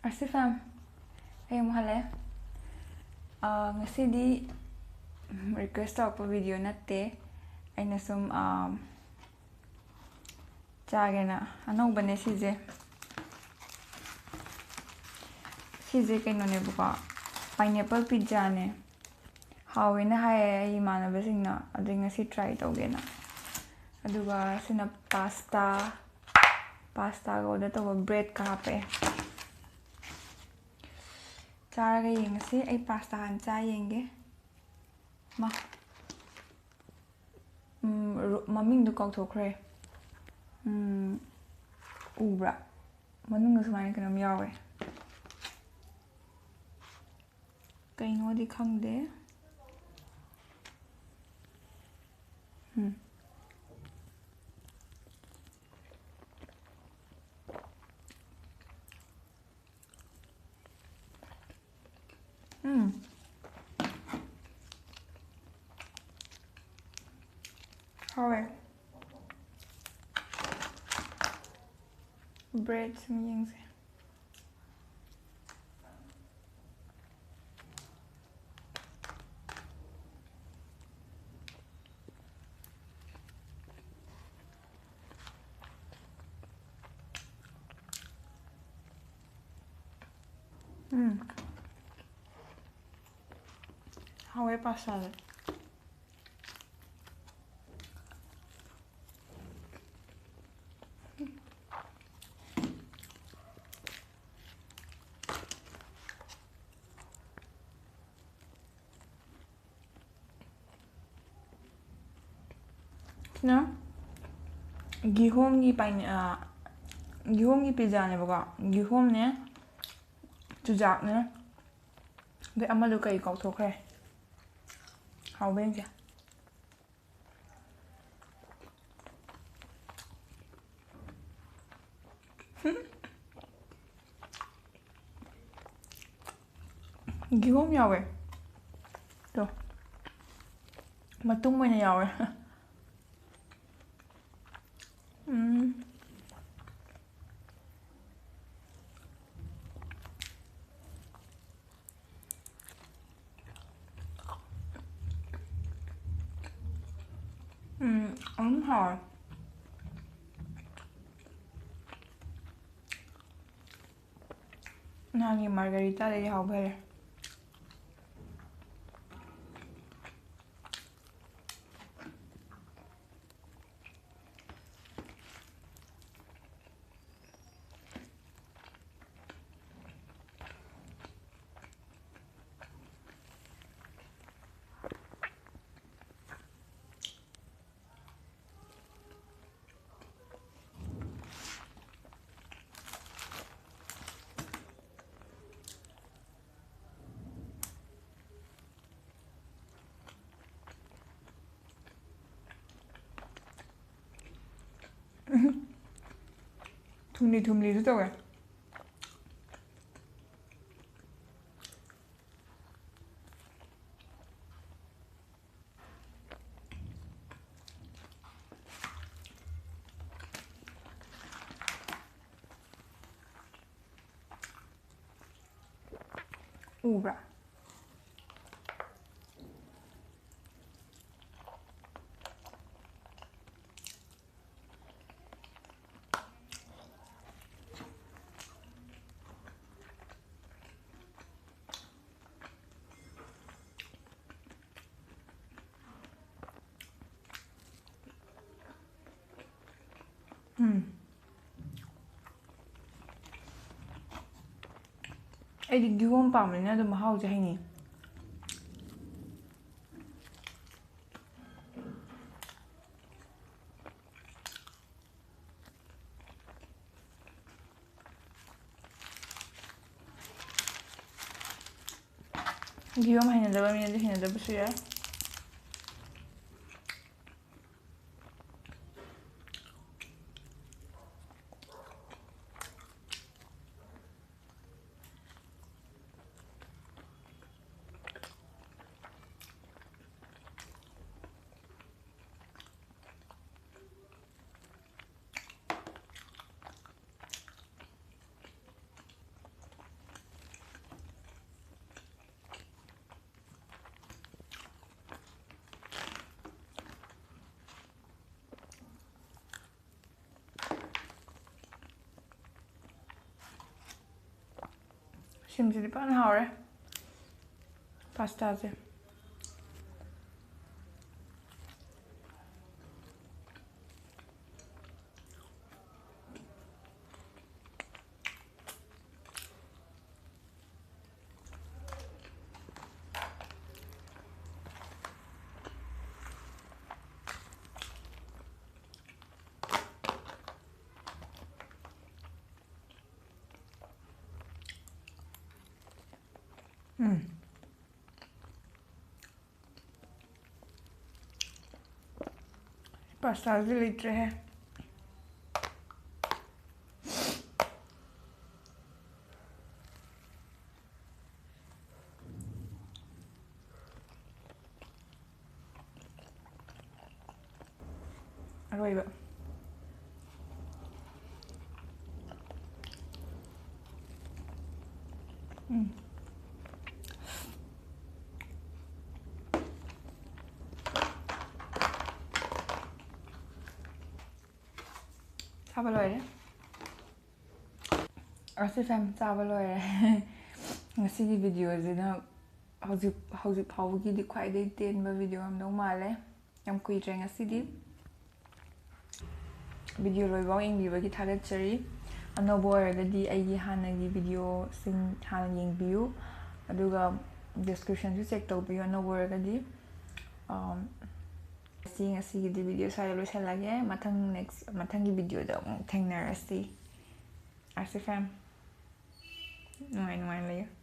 ꯑꯁꯤꯐꯦꯝ ꯑꯩ ꯑꯃꯨꯛ ꯍꯜꯂꯛꯑꯦ ꯉꯁꯤꯗꯤ ꯔꯤꯀ꯭ꯋꯦꯁ ꯇꯧꯔꯛꯄ ꯚꯤꯗꯤꯑꯣ ꯅꯠꯇꯦ ꯑꯩꯅ ꯁꯨꯝ ꯆꯥꯒꯦꯅ ꯑꯅꯧꯕꯅꯦ ꯁꯤꯁꯦ ꯀꯩꯅꯣꯅꯦꯕꯀꯣ ꯄꯥꯏꯅꯦꯄꯜ ꯄꯤꯖꯥꯅꯦ ꯍꯥꯎꯋꯦꯅ ꯍꯥꯏꯌꯦ ꯑꯩ ꯏꯃꯥꯟꯅꯕꯁꯤꯡꯅ ꯑꯗꯨꯏ ꯉꯁꯤ ꯇ꯭ꯔꯥꯏ ꯇꯧꯒꯦꯅ ꯑꯗꯨꯒ ꯁꯤꯅ ꯄꯥꯁꯇꯥꯒ ꯑꯣꯔꯗꯔ ꯇꯧꯕ ꯕ꯭ꯔꯦꯗꯀ ꯍꯥꯞꯄꯛꯑꯦ ꯆꯥꯔꯒ ꯌꯦꯡꯉꯁꯤ ꯑꯩ ꯄꯥꯁꯇꯥ ꯍꯥꯟꯅ ꯆꯥ ꯌꯦꯡꯒꯦ ꯃꯃꯤꯡꯗꯣ ꯀꯥꯎꯊꯣꯛꯈ꯭ꯔꯦ ꯎꯕ꯭ꯔꯥ ꯃꯅꯨꯡꯗ ꯁꯨꯃꯥꯏꯅ ꯀꯩꯅꯣꯝ ꯌꯥꯎꯋꯦ ꯀꯩꯅꯣꯗꯤ ꯈꯪꯗꯦ ꯍꯥꯎꯋꯦ ꯕ꯭ꯔꯦꯗ ꯁꯨꯝ ꯌꯦꯡꯁꯦ ꯍꯥꯎꯋꯦ ꯄꯥꯁꯇꯥꯁꯦ ꯁꯤꯅ ꯒꯤꯍꯣꯝꯒꯤ ꯄꯤꯖꯥꯅꯦꯕꯀꯣ ꯒꯤꯍꯣꯝꯅꯦ ꯆꯨꯖꯥꯛꯅꯦ ꯑꯗꯩ ꯑꯃꯗꯣ ꯀꯩ ꯀꯥꯎꯊꯣꯛꯈ꯭ꯔꯦ ꯍꯥꯎꯕ ꯌꯦꯡꯁꯦ ꯒꯤꯍꯣꯝ ꯌꯥꯎꯋꯦ ꯇꯣ ꯃꯇꯨꯝ ꯑꯣꯏꯅ ꯌꯥꯎꯋꯦ ꯑꯗꯨꯝ ꯍꯥꯎꯋꯦ ꯅꯍꯥꯟꯒꯤ ꯃꯥꯔꯒꯔꯤꯇꯥꯗꯒꯤ ꯍꯥꯎꯕ ꯍꯦꯜꯂꯦ ꯊꯨꯝꯂꯤꯁꯨ ꯇꯧꯋꯦ ꯎꯕ꯭ꯔꯥ ꯑꯩꯗꯤ ꯒꯤꯍꯣꯝ ꯄꯥꯝꯕꯅꯤꯅ ꯑꯗꯨꯝ ꯃꯍꯥꯎꯁꯦ ꯍꯩꯅꯩ ꯒꯤꯍꯣꯝ ꯍꯩꯅꯗꯕ ꯃꯤꯅꯗꯤ ꯍꯩꯅꯗꯕꯁꯨ ꯌꯥꯏ ꯁꯤꯝꯁꯤꯗꯤ ꯐꯖꯅ ꯍꯥꯎꯔꯦ ꯄꯥꯁꯇꯥꯁꯦ पास्ताजी लेते हैं अरोइबा चाबा लोइरे असि फैम चाबा लोइरे ngasiगी वीडियो जिना हौजिक फाउगी ख्वाइदे तेनबा वीडियो हमदौ माले यम कुइद्रे ngasiदी वीडियो लोइबाउ इंगिबगी थागतचरी अनोबो ओइरगदी आइगी हानागी वीडियो सिंग हाना येंगबियु अदुगा डिस्क्रिप्शन सु चेक तौबियु अनोबो ओइरगदी ngasiगी वीडियो साइड लोइसलागे मथंगी वीडियो दा थेंगनारसी आरसी फैम नुआई नुआई लैयो